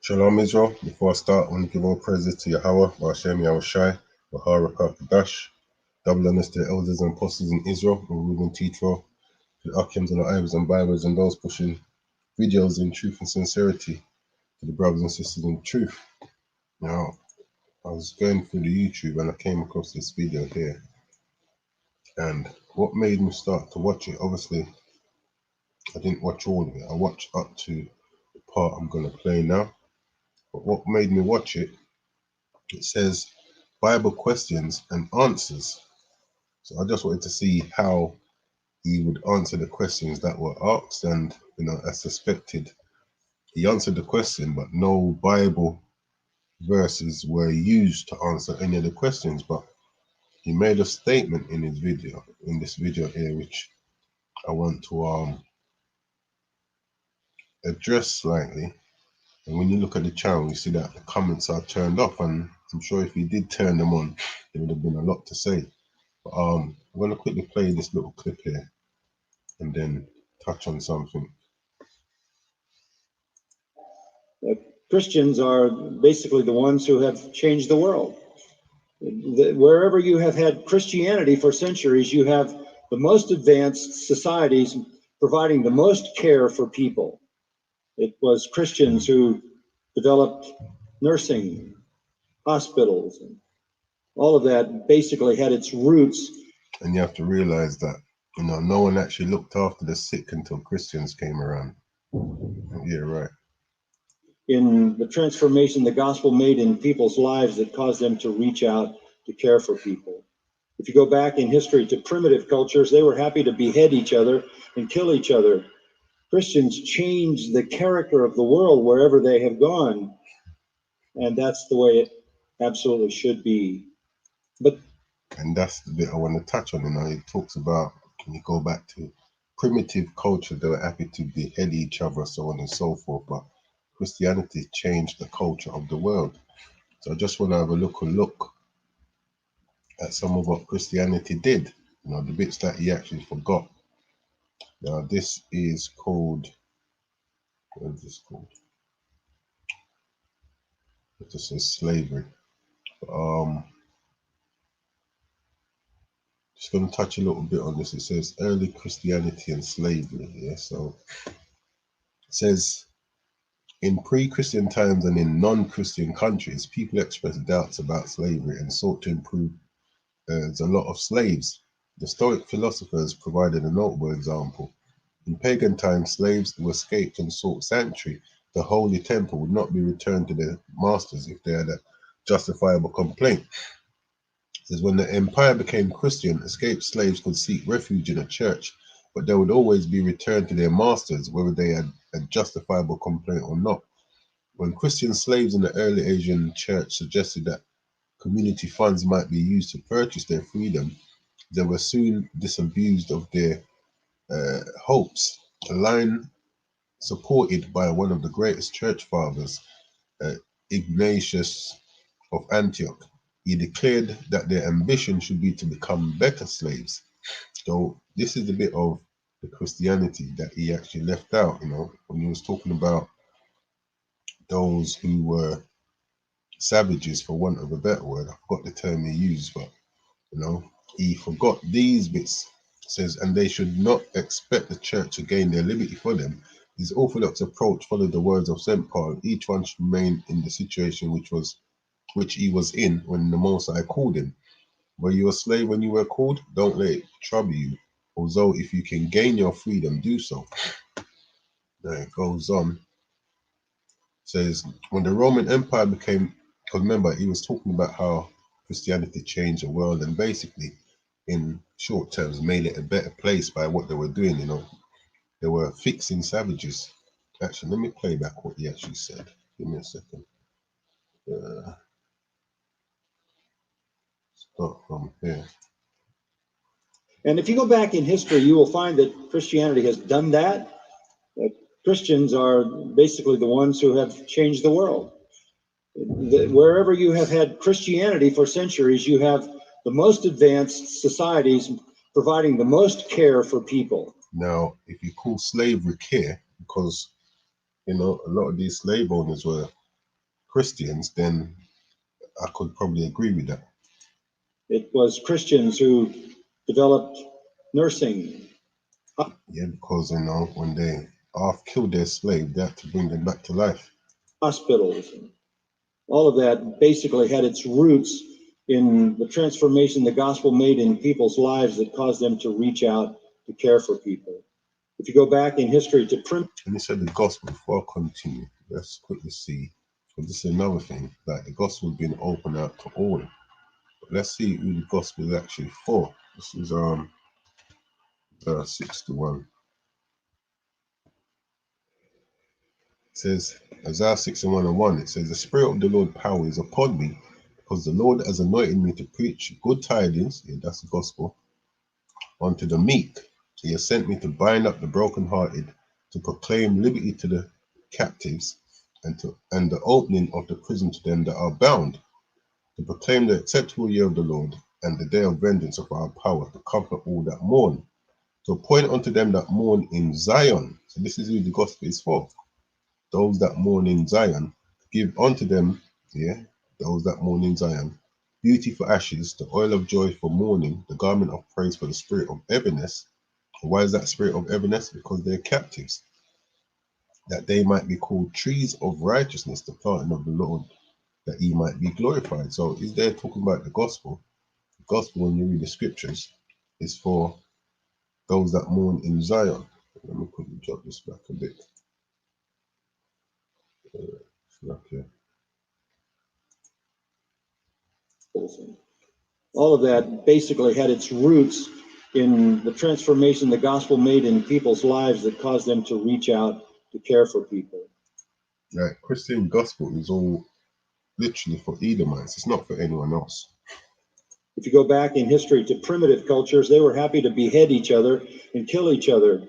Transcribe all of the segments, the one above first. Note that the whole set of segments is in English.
Shalom Israel. Before I start, I want to give all praises to Yahweh, Ba'ashem Yahushai, Bahara Kadash, double honors to the elders and apostles in Israel, and Reuben Titro, to the Akims and the Ivers and Bibles and those pushing videos in truth and sincerity, to the brothers and sisters in truth. Now, I was going through the YouTube and I came across this video here, and what made me start to watch it, obviously, I didn't watch all of it. I watched up to the part I'm going to play now, but what made me watch it, it says Bible questions and answers. So I just wanted to see how he would answer the questions that were asked. And, I suspected he answered the question, but no Bible verses were used to answer any of the questions. But he made a statement in his video, in this video here, which I want to address slightly. And when you look at the channel, you see that the comments are turned off, and I'm sure if he did turn them on, there would have been a lot to say. But I'm going to quickly play this little clip here and then touch on something. Christians are basically the ones who have changed the world. Wherever you have had Christianity for centuries, you have the most advanced societies providing the most care for people. It was Christians who developed nursing, hospitals, and all of that basically had its roots. And you have to realize that, no one actually looked after the sick until Christians came around. Yeah, right. In the transformation the gospel made in people's lives that caused them to reach out to care for people. If you go back in history to primitive cultures, they were happy to behead each other and kill each other. Christians changed the character of the world wherever they have gone. And that's the way it absolutely should be. And that's the bit I want to touch on. It talks about, when you go back to primitive culture, they were happy to behead each other, so on and so forth. But Christianity changed the culture of the world. So I just want to have a look at some of what Christianity did, the bits that he actually forgot. Now, this is called, what is this called? It just says slavery. Just going to touch a little bit on this. It says early Christianity and slavery here. So it says, in pre-Christian times and in non-Christian countries, people expressed doubts about slavery and sought to improve a lot of slaves. The Stoic philosophers provided a notable example. In pagan times, slaves who escaped and sought sanctuary, the holy temple, would not be returned to their masters if they had a justifiable complaint. It says, when the empire became Christian, escaped slaves could seek refuge in a church, but they would always be returned to their masters, whether they had a justifiable complaint or not. When Christian slaves in the early Asian church suggested that community funds might be used to purchase their freedom, they were soon disabused of their hopes. A line supported by one of the greatest church fathers, Ignatius of Antioch, he declared that their ambition should be to become better slaves. So this is the bit of the Christianity that he actually left out, when he was talking about those who were savages, for want of a better word. I forgot the term he used, but he forgot these bits. It says, and they should not expect the church to gain their liberty for them. His orthodox approach followed the words of St. Paul. Each one should remain in the situation which he was in when the Most High called him. Were you a slave when you were called? Don't let it trouble you. Although if you can gain your freedom, do so. Then it goes on. It says, when the Roman Empire became, because remember, he was talking about how Christianity changed the world and basically, in short terms, made it a better place by what they were doing. They were fixing savages. Actually, let me play back what he actually said. Give me a second. Start from here. And if you go back in history, you will find that Christianity has done that. Christians are basically the ones who have changed the world. Wherever you have had Christianity for centuries, you have the most advanced societies providing the most care for people. Now, if you call slavery care, because a lot of these slave owners were Christians, then I could probably agree with that. It was Christians who developed nursing. Yeah, because when they killed their slave, they had to bring them back to life. Hospitals. All of that basically had its roots in the transformation the gospel made in people's lives that caused them to reach out to care for people. If you go back in history to and you said the gospel, before I continue, let's quickly see, because this is another thing, like the gospel has been opened out to all. But let's see who the gospel is actually for. This is verse 61. It says, Isaiah 61:1, it says, the Spirit of the Lord power is upon me, because the Lord has anointed me to preach good tidings, yeah, that's the gospel, unto the meek. He has sent me to bind up the brokenhearted, to proclaim liberty to the captives, and the opening of the prison to them that are bound, to proclaim the acceptable year of the Lord, and the day of vengeance of our power, to comfort all that mourn, to appoint unto them that mourn in Zion. So this is who the gospel is for. Those that mourn in Zion, give unto them, yeah, those that mourn in Zion, beauty for ashes, the oil of joy for mourning, the garment of praise for the spirit of heaviness. Why is that spirit of heaviness? Because they're captives, that they might be called trees of righteousness, the planting of the Lord, that he might be glorified. So is there talking about the gospel? The gospel, when you read the scriptures, is for those that mourn in Zion. Let me quickly drop this back a bit. Okay. All of that basically had its roots in the transformation the gospel made in people's lives that caused them to reach out to care for people. Right, Christian gospel is all literally for Edomites. It's not for anyone else. If you go back in history to primitive cultures, they were happy to behead each other and kill each other.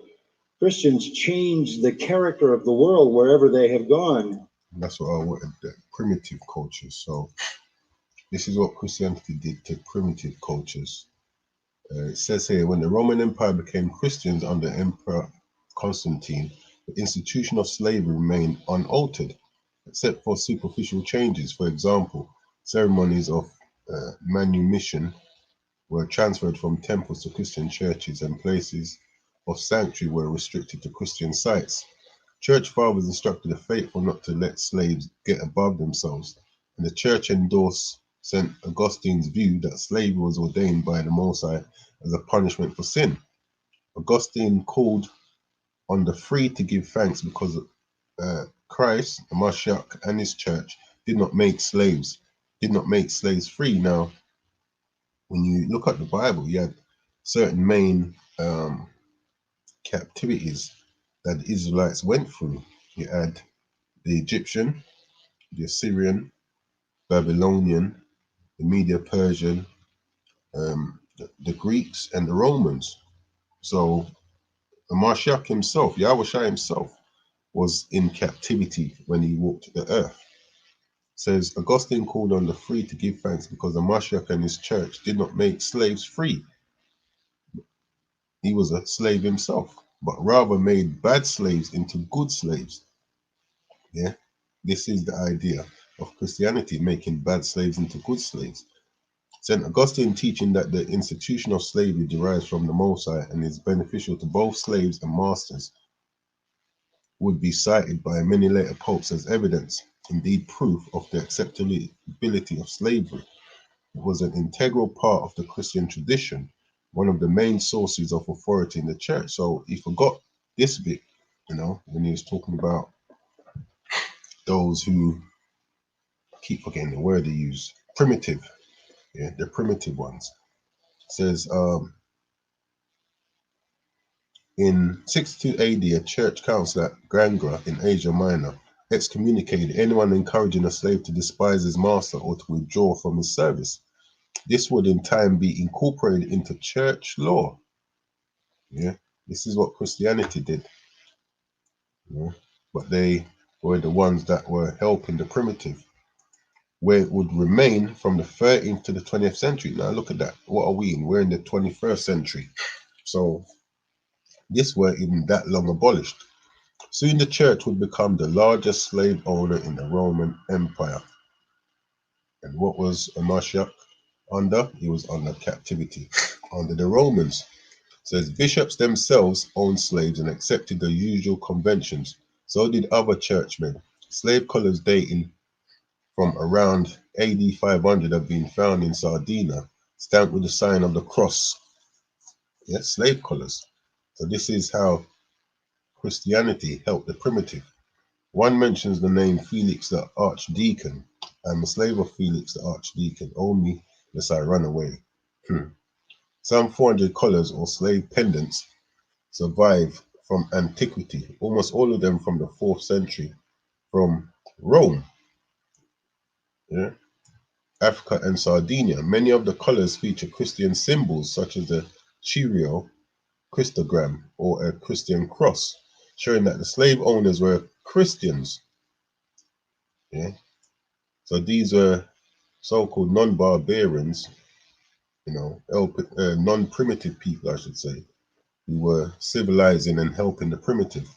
Christians changed the character of the world wherever they have gone. That's what I wanted, the primitive cultures. So this is what Christianity did to primitive cultures. It says here, when the Roman Empire became Christians under Emperor Constantine, the institution of slavery remained unaltered, except for superficial changes. For example, ceremonies of manumission were transferred from temples to Christian churches, and places of sanctuary were restricted to Christian sites. Church fathers instructed the faithful not to let slaves get above themselves, and the church endorsed St. Augustine's view that slavery was ordained by the Most High as a punishment for sin. Augustine called on the free to give thanks because Christ, the Mashiach, and his church did not make slaves free. Now, when you look at the Bible, you had certain main captivities that the Israelites went through. You had the Egyptian, the Assyrian, Babylonian, the Medo-Persian, the Greeks, and the Romans. So the Mashiach himself, Yahweh Shai himself, was in captivity when he walked the earth. It says Augustine called on the free to give thanks because the Mashiach and his church did not make slaves free. He was a slave himself, but rather made bad slaves into good slaves. Yeah, this is the idea of Christianity, making bad slaves into good slaves. St. Augustine teaching that the institution of slavery derives from the Most High and is beneficial to both slaves and masters would be cited by many later popes as evidence, indeed proof, of the acceptability of slavery. It was an integral part of the Christian tradition, one of the main sources of authority in the church. So he forgot this bit, when he was talking about those who, I keep forgetting the word he used, primitive, yeah, the primitive ones. It says, in 62 AD, a church council at Gangra in Asia Minor excommunicated anyone encouraging a slave to despise his master or to withdraw from his service. This would in time be incorporated into church law. Yeah, this is what Christianity did. Yeah? But they were the ones that were helping the primitive, where it would remain from the 13th to the 20th century. Now look at that. What are we in? We're in the 21st century. So this weren't even that long abolished. Soon the church would become the largest slave owner in the Roman Empire. And what was Mashiach under? He was under captivity under the Romans. Says bishops themselves owned slaves and accepted the usual conventions. So did other churchmen. Slave collars dating from around AD 500 have been found in Sardinia, stamped with the sign of the cross. Yes, slave collars. So this is how Christianity helped the primitive. One mentions the name Felix the Archdeacon. I'm a slave of Felix the Archdeacon. Own me, lest I run away. Some 400 collars or slave pendants survive from antiquity, almost all of them from the 4th century, from Rome, yeah, Africa and Sardinia. Many of the collars feature Christian symbols such as the Chirio, Christogram, or a Christian cross, showing that the slave owners were Christians. Yeah. So these were so-called non-barbarians, non-primitive people, I should say, who were civilizing and helping the primitive.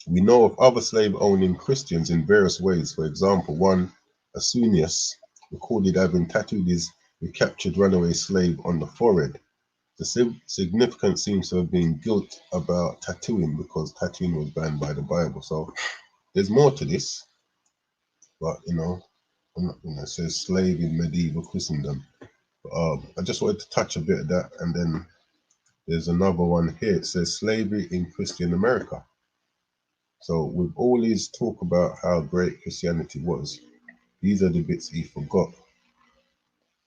We know of other slave-owning Christians in various ways. For example, one, Asunius, recorded having tattooed his recaptured runaway slave on the forehead. The significance seems to have been guilt about tattooing, because tattooing was banned by the Bible. So there's more to this, but it says slave in medieval Christendom. But, I just wanted to touch a bit of that, and then there's another one here. It says slavery in Christian America. So with all his talk about how great Christianity was, these are the bits he forgot.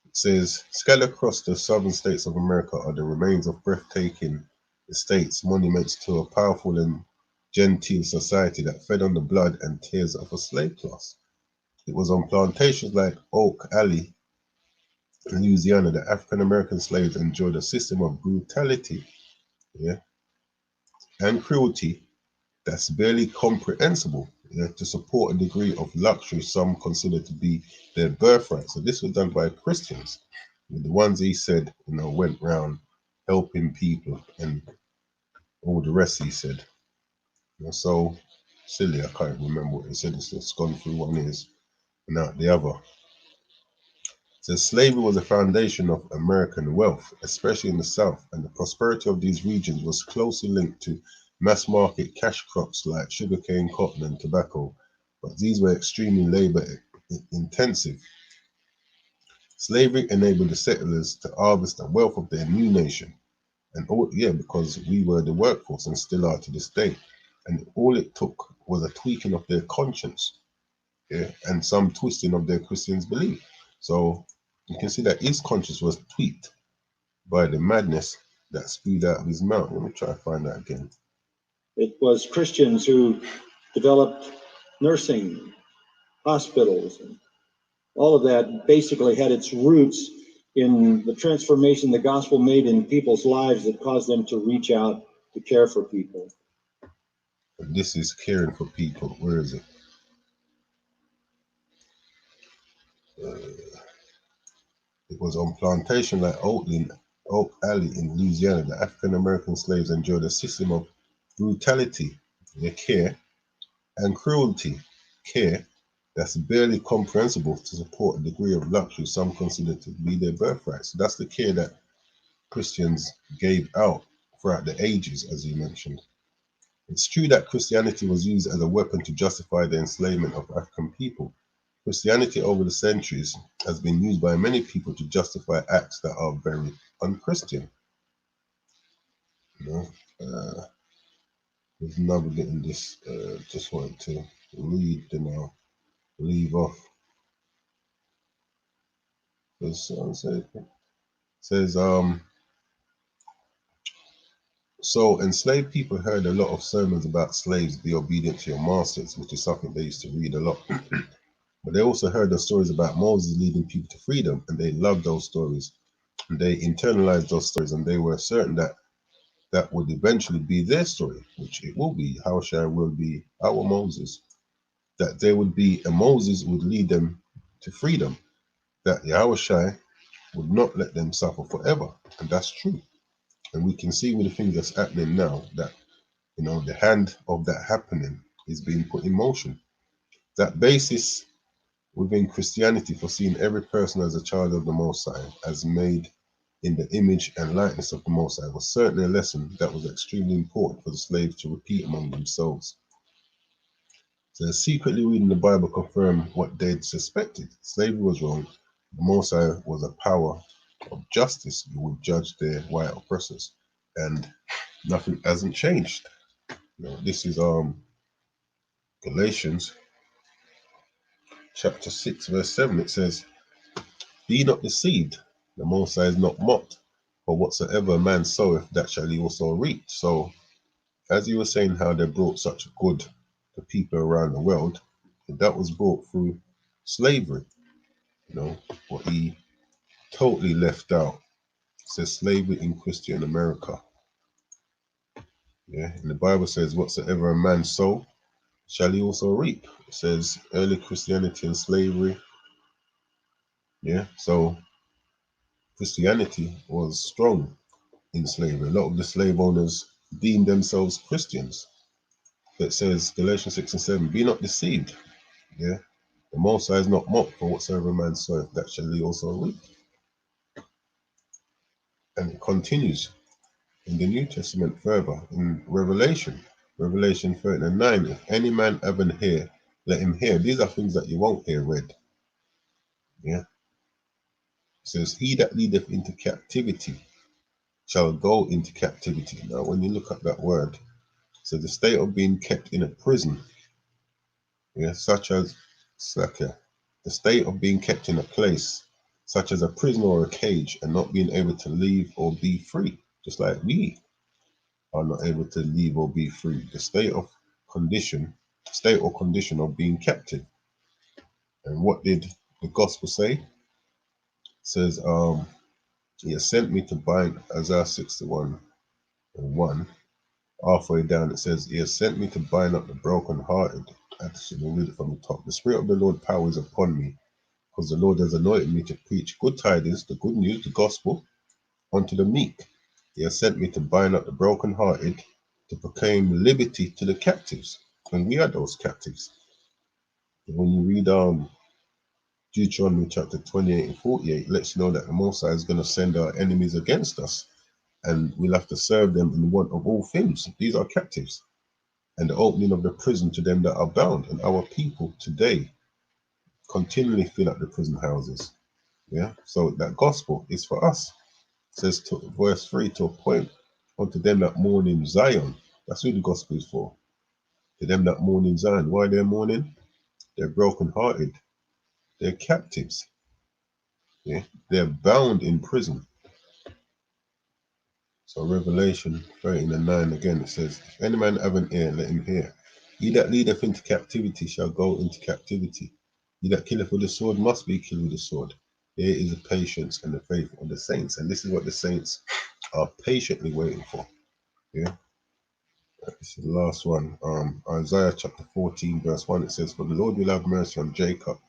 It says, scattered across the southern states of America are the remains of breathtaking estates, monuments to a powerful and genteel society that fed on the blood and tears of a slave class. It was on plantations like Oak Alley in Louisiana that African American slaves enjoyed a system of brutality, and cruelty that's barely comprehensible, to support a degree of luxury some consider to be their birthright. So this was done by Christians, the ones he said, went round helping people and all the rest he said. So silly, I can't remember what he said. It's just gone through one ears and out the other. So slavery was a foundation of American wealth, especially in the South, and the prosperity of these regions was closely linked to mass market cash crops like sugarcane, cotton, and tobacco, but these were extremely labor intensive. Slavery enabled the settlers to harvest the wealth of their new nation, and because we were the workforce and still are to this day. And all it took was a tweaking of their conscience, and some twisting of their Christians' belief. So you can see that his conscience was tweaked by the madness that spewed out of his mouth. Let me try to find that again. It was Christians who developed nursing, hospitals, and all of that basically had its roots in the transformation the gospel made in people's lives that caused them to reach out to care for people. And this is caring for people. Where is it? It was on plantation like Oak Alley in Louisiana that African American slaves enjoyed a system of brutality, care, and cruelty, care, that's barely comprehensible to support a degree of luxury some consider to be their birthright. So that's the care that Christians gave out throughout the ages, as you mentioned. It's true that Christianity was used as a weapon to justify the enslavement of African people. Christianity over the centuries has been used by many people to justify acts that are very unchristian. There's another bit in this, just wanted to read, then I'll leave off. It says, so enslaved people heard a lot of sermons about slaves be obedient to your masters, which is something they used to read a lot. But they also heard the stories about Moses leading people to freedom, and they loved those stories. And they internalized those stories, and they were certain that that would eventually be their story, which it will be. Yahushua will be our Moses. That there would be a Moses who would lead them to freedom. That Yahushua would not let them suffer forever. And that's true. And we can see with the things that's happening now that You know, the hand of that happening is being put in motion. That basis within Christianity for seeing every person as a child of the Most High, as made in the image and likeness of the Most High, was certainly a lesson that was extremely important for the slaves to repeat among themselves. So secretly reading the Bible confirmed what they'd suspected. Slavery was wrong. The Most High was a power of justice who would judge their white oppressors. And nothing hasn't changed. You know, this is Galatians chapter 6, verse 7. It says, "Be not deceived, the Most High is not mocked, for whatsoever a man soweth, that shall he also reap." So, as you were saying, how they brought such good to people around the world, that was brought through slavery. You know, what he totally left out. It says slavery in Christian America. Yeah, and the Bible says, "Whatsoever a man sow, shall he also reap." It says early Christianity and slavery. Yeah, so Christianity was strong in slavery. A lot of the slave owners deemed themselves Christians. It says Galatians 6 and 7, "Be not deceived." Yeah, the Most High is not mocked, for whatsoever man soweth, that shall he also reap. And it continues in the New Testament further in Revelation 13 and 9. "If any man have an ear, let him hear." These are things that you won't hear read. Yeah, it says, "He that leadeth into captivity shall go into captivity." Now, when you look at that word, so the state of being kept in a prison, yeah, such as the state of being kept in a place such as a prison or a cage and not being able to leave or be free, just like we are not able to leave or be free. The state or condition of being captive. And what did the gospel say? It says, he has sent me to bind, Isaiah 61 and 1. Halfway down, it says, "He has sent me to bind up the brokenhearted." Actually, we'll read it from the top. "The Spirit of the Lord power is upon me, because the Lord has anointed me to preach good tidings, the good news, the gospel, unto the meek. He has sent me to bind up the brokenhearted, to proclaim liberty to the captives." And we are those captives. When you read Deuteronomy chapter 28 and 48, it lets you know that the Most High is going to send our enemies against us, and we'll have to serve them in want of all things. These are captives. And the opening of the prison to them that are bound. And our people today continually fill up the prison houses. Yeah. So that gospel is for us. It says to verse 3, "To appoint unto them that mourn in Zion." That's who the gospel is for. To them that mourn in Zion. Why they're mourning? They're brokenhearted. They're captives. Yeah. They're bound in prison. So Revelation 13 and 9 again, it says, "If any man have an ear, let him hear. He that leadeth into captivity shall go into captivity. He that killeth with the sword must be killed with the sword. Here is the patience and the faith of the saints." And this is what the saints are patiently waiting for. Yeah. This is the last one. Isaiah chapter 14, verse 1. It says, "For the Lord will have mercy on Jacob,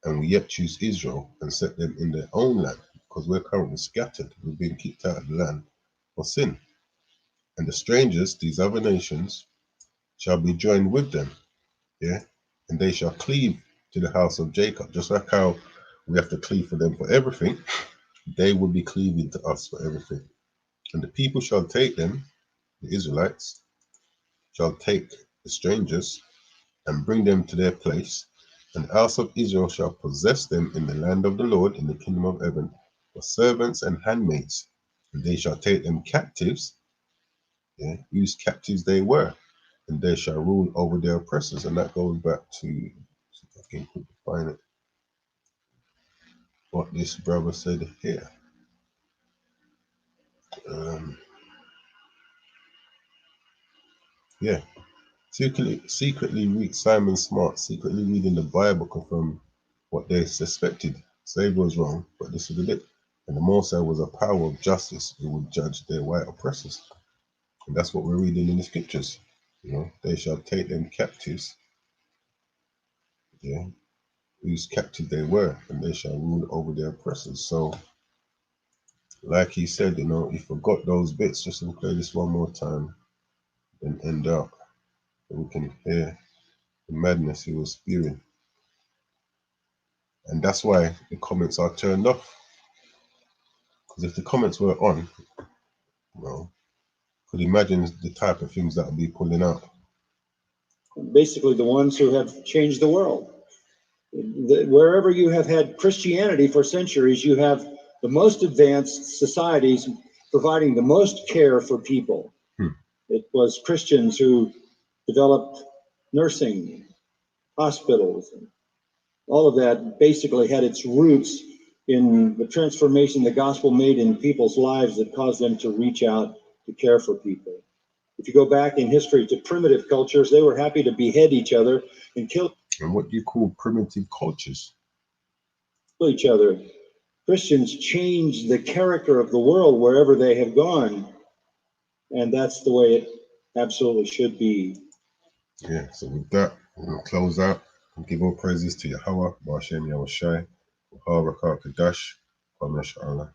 and will yet choose Israel, and set them in their own land," because we're currently scattered. We've been kicked out of the land for sin. "And the strangers, these other nations, shall be joined with them." Yeah. "And they shall cleave to the house of Jacob." Just like how we have to cleave for them for everything, they will be cleaving to us for everything. "And the people shall take them," the Israelites shall take the strangers and bring them to their place, and the house of Israel shall possess them in the land of the Lord, in the kingdom of heaven, for servants and handmaids. "And they shall take them captives," yeah, whose captives they were, "and they shall rule over their oppressors." And that goes back to, see if I can quickly find it, what this brother said here. Yeah, secretly read Simon Smart, secretly reading the Bible confirmed what they suspected. Slavery was wrong, but this is the bit. "And the Most High was a power of justice who would judge their white oppressors." And that's what we're reading in the scriptures. You know, "They shall take them captives," yeah, whose captive they were, "and they shall rule over their oppressors." So, like he said, you know, he forgot those bits. Just to play this one more time. and end up. And we can hear the madness he was spewing. And that's why the comments are turned off. Because if the comments were on, could imagine the type of things that would be pulling out. Basically, the ones who have changed the world. Wherever you have had Christianity for centuries, you have the most advanced societies providing the most care for people. It was Christians who developed nursing, hospitals, and all of that basically had its roots in the transformation the gospel made in people's lives that caused them to reach out to care for people. If you go back in history to primitive cultures, they were happy to behead each other and kill. And what do you call primitive cultures? Each other. Christians change the character of the world wherever they have gone. And that's the way it absolutely should be. Yeah, so with that, we're going to close out and give all praises to Yahweh, Ba'ashem Yahushai, Kadash, Allah.